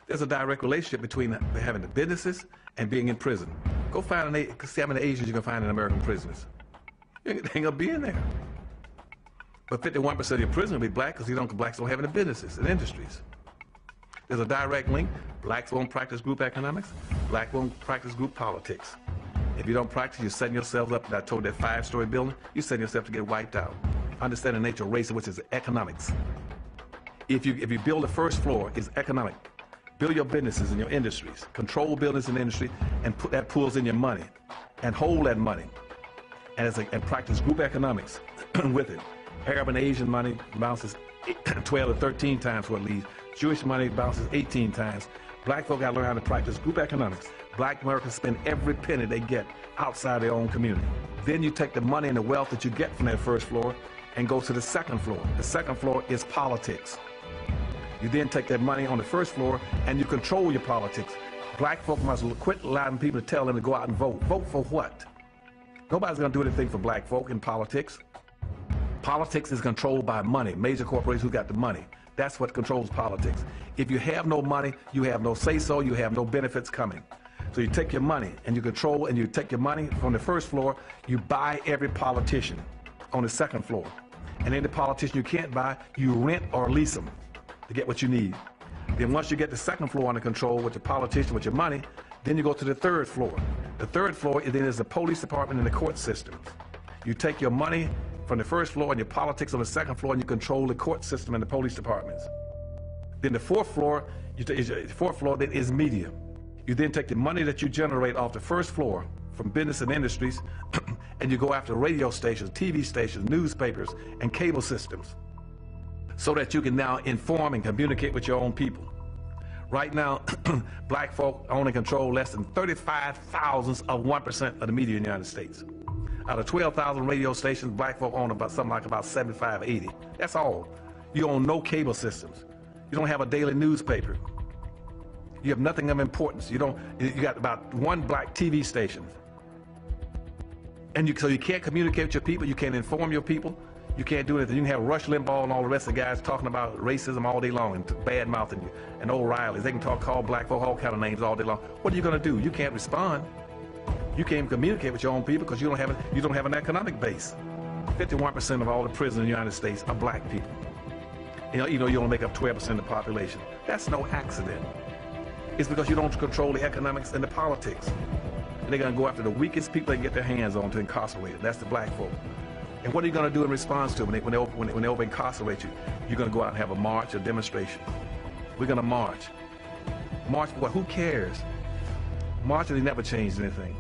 There's a direct relationship between having the businesses and being in prison. Go find see how many Asians you can find in American prisons. You ain't gonna be in there. But 51% of your prison will be black because blacks don't have any businesses and industries. There's a direct link. Blacks won't practice group economics. Blacks won't practice group politics. If you don't practice, you're setting yourself up. I told that 5-story building, you're setting yourself to get wiped out. Understand the nature of race, which is economics. If you build the first floor, it's economic. Build your businesses and your industries. Control business and industry, and put that pulls in your money, and hold that money, and practice group economics with it. Arab and Asian money bounces 12 to 13 times what it leaves. Jewish money bounces 18 times. Black folk got to learn how to practice group economics. Black Americans spend every penny they get outside their own community. Then you take the money and the wealth that you get from that first floor and go to the second floor. The second floor is politics. You then take that money on the first floor and you control your politics. Black folk must quit allowing people to tell them to go out and vote. Vote for what? Nobody's going to do anything for black folk in politics. Politics is controlled by money, major corporations who got the money. That's what controls politics. If you have no money, you have no say-so, you have no benefits coming. So you take your money and you control, and you take your money from the first floor, you buy every politician on the second floor. And any politician you can't buy, you rent or lease them to get what you need. Then once you get the second floor under control with your politician, with your money, then you go to the third floor. The third floor then is the police department and the court systems. You take your money from the first floor and your politics on the second floor, and you control the court system and the police departments. Then the fourth floor, then is media. You then take the money that you generate off the first floor from business and industries, and you go after radio stations, TV stations, newspapers, and cable systems, so that you can now inform and communicate with your own people. Right now, black folk own and control less than 35 thousandths of 1% of the media in the United States. Out of 12,000 radio stations, black folk own about 75, 80. That's all. You own no cable systems. You don't have a daily newspaper. You have nothing of importance. You got about one black TV station. And so you can't communicate with your people, you can't inform your people, you can't do anything. You can have Rush Limbaugh and all the rest of the guys talking about racism all day long and bad-mouthing you, and O'Reilly's. They can call black folk all kind of names all day long. What are you going to do? You can't respond. You can't communicate with your own people because you don't have an economic base. 51% of all the prisons in the United States are black people. You only make up 12% of the population. That's no accident. It's because you don't control the economics and the politics. And they're going to go after the weakest people they can get their hands on to incarcerate them. That's the black folk. And what are you going to do in response to them when they over incarcerate you? You're going to go out and have a march, a demonstration. We're going to march. March for what? Who cares? Marching, they never changed anything.